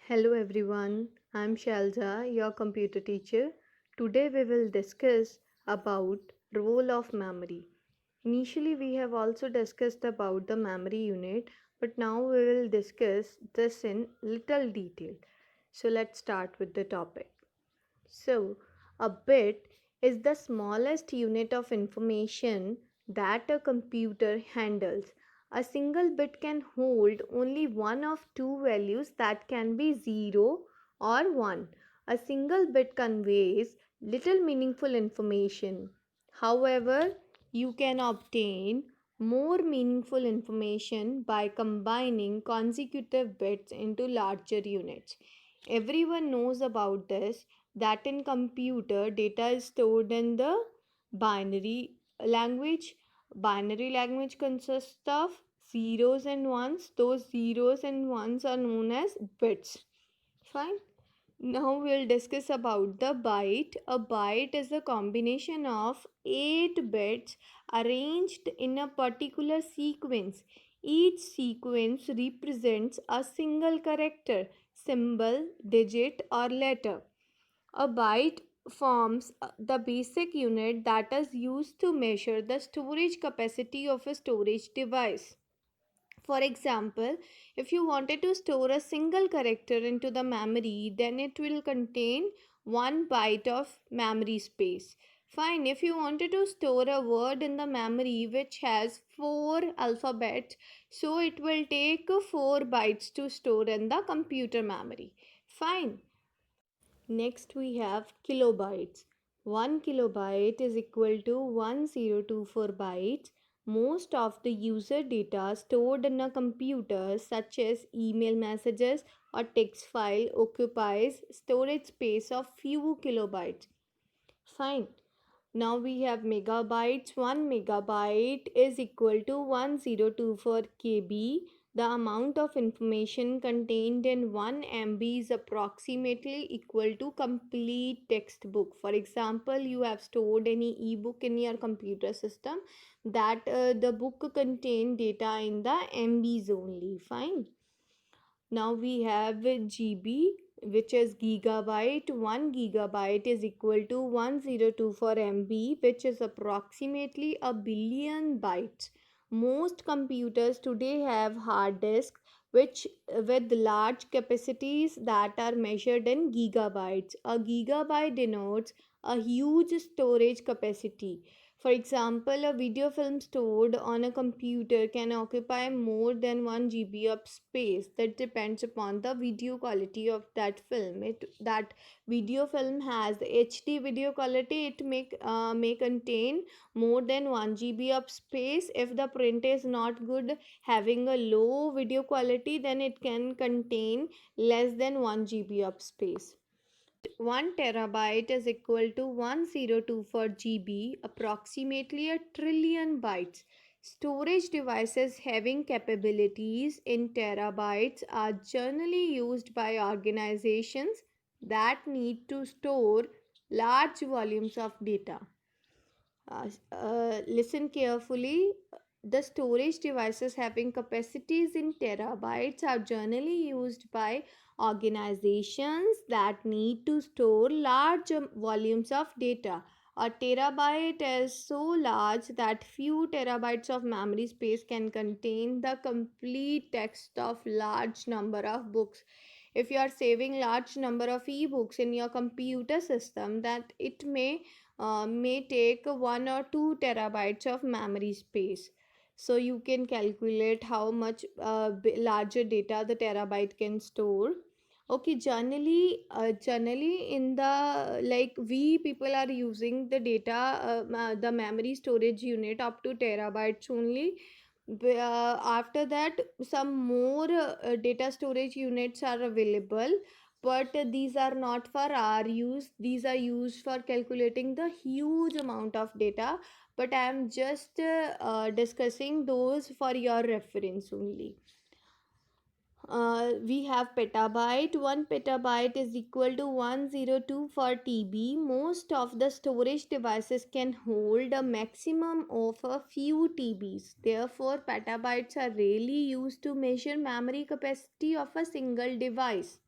Hello everyone, I'm Shalja, your computer teacher. Today we will discuss about role of memory. Initially we have also discussed about the memory unit, but now we will discuss this in little detail. So let's start with the topic. So, a bit is the smallest unit of information that a computer handles. A single bit can hold only one of two values that can be 0 or 1. A single bit conveys little meaningful information. However, you can obtain more meaningful information by combining consecutive bits into larger units. Everyone knows about this, that in computer data is stored in the binary language. Binary language consists of zeros and ones. Those zeros and ones are known as bits. Fine. Now we'll discuss about the byte. A byte is a combination of 8 bits arranged in a particular sequence. Each sequence represents a single character, symbol, digit, or letter. A byte forms the basic unit that is used to measure the storage capacity of a storage device. For example, if you wanted to store a single character into the memory, then it will contain 1 byte of memory space. Fine, if you wanted to store a word in the memory which has 4 alphabets, so it will take 4 bytes to store in the computer memory. Fine. Next we have kilobytes. 1 kilobyte is equal to 1024 bytes. Most of the user data stored in a computer, such as email messages or text file, occupies storage space of few kilobytes. Fine. Now we have megabytes. 1 megabyte is equal to 1024 KB. The amount of information contained in 1 MB is approximately equal to complete textbook. For example, you have stored any ebook in your computer system, that the book contain data in the MBs only. Fine. Now we have GB, which is gigabyte. 1 gigabyte is equal to 1024 MB, which is approximately a billion bytes. Most computers today have hard disks which with large capacities that are measured in gigabytes. A gigabyte denotes a huge storage capacity. For example, a video film stored on a computer can occupy more than 1 GB of space. That depends upon the video quality of that film. That video film has HD video quality, it may contain more than 1 GB of space. If the print is not good, having a low video quality, then it can contain less than 1 GB of space. 1 terabyte is equal to 1024 GB, approximately a trillion bytes. Storage devices having capabilities in terabytes are generally used by organizations that need to store large volumes of data. Listen carefully. The storage devices having capacities in terabytes are generally used by organizations that need to store large volumes of data. A terabyte is so large that few terabytes of memory space can contain the complete text of large number of books. If you are saving large number of ebooks in your computer system, that it may take 1 or 2 terabytes of memory space. So you can calculate how much larger data the terabyte can store. Okay, generally in the, like, we people are using the data, the memory storage unit up to terabytes only. After that, some more data storage units are available, but these are not for our use. These are used for calculating the huge amount of data, but I am just discussing those for your reference only. We have petabyte. 1 petabyte is equal to 1024 TB. Most of the storage devices can hold a maximum of a few TBs. Therefore, petabytes are rarely used to measure memory capacity of a single device.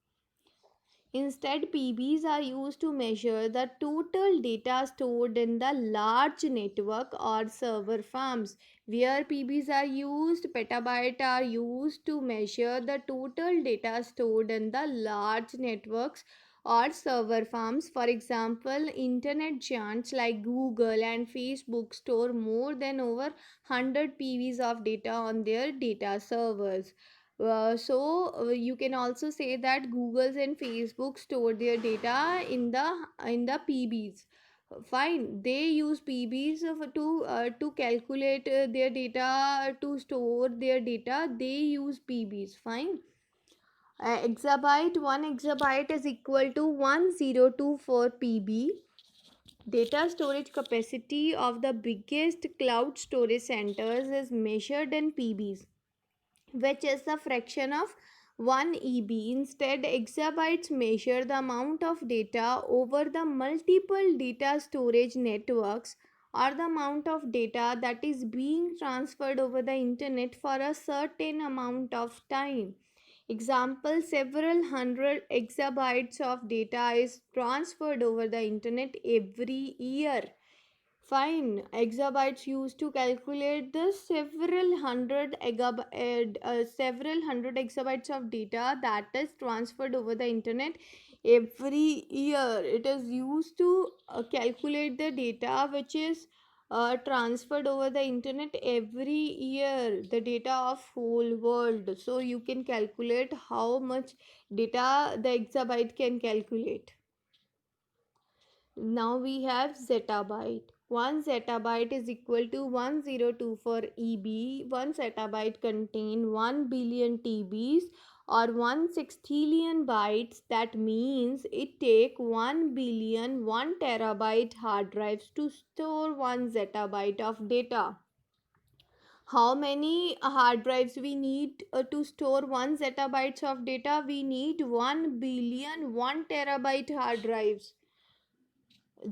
Instead, PBs are used to measure the total data stored in the large network or server farms. Where PBs are used, petabyte are used to measure the total data stored in the large networks or server farms. For example, internet giants like Google and Facebook store more than over 100 PBs of data on their data servers. You can also say that Google's and Facebook store their data in the PBs. Fine, they use PBs to calculate their data, to store their data. They use PBs. Fine. Exabyte, 1 exabyte is equal to 1024 PB. Data storage capacity of the biggest cloud storage centers is measured in PBs, which is the fraction of 1 EB. Instead, exabytes measure the amount of data over the multiple data storage networks, or the amount of data that is being transferred over the internet for a certain amount of time. Example, several hundred exabytes of data is transferred over the internet every year. Fine, exabytes used to calculate the several hundred exabytes of data that is transferred over the internet every year. It is used to calculate the data which is transferred over the internet every year, the data of whole world. So you can calculate how much data the exabyte can calculate. Now we have zettabyte. 1 zettabyte is equal to 1024 EB. 1 zettabyte contain 1 billion TBs or 1 sextillion bytes. That means it take 1 billion 1 terabyte hard drives to store 1 zettabyte of data. How many hard drives we need to store 1 zettabytes of data? We need 1 billion 1 terabyte hard drives.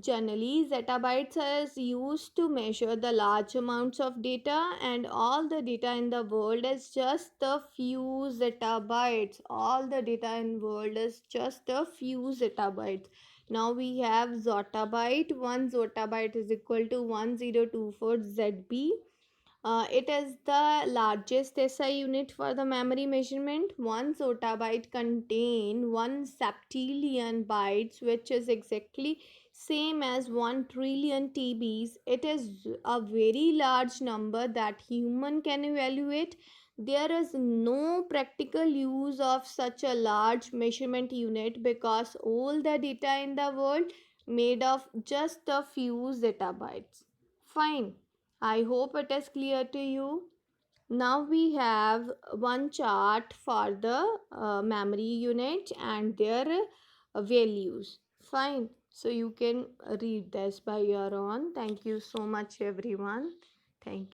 Generally, zettabytes is used to measure the large amounts of data, and all the data in the world is just a few zettabytes. All the data in world is just a few zettabytes. Now we have zottabyte. 1 zottabyte is equal to 1024 ZB. It is the largest SI unit for the memory measurement. 1 zottabyte contain 1 septillion bytes, which is exactly same as 1 trillion TBs. It is a very large number that human can evaluate. There is no practical use of such a large measurement unit because all the data in the world made of just a few zettabytes. Fine. I hope it is clear to you. Now we have one chart for the memory unit and their values. Fine. So you can read this by your own. Thank you so much, everyone. Thank you.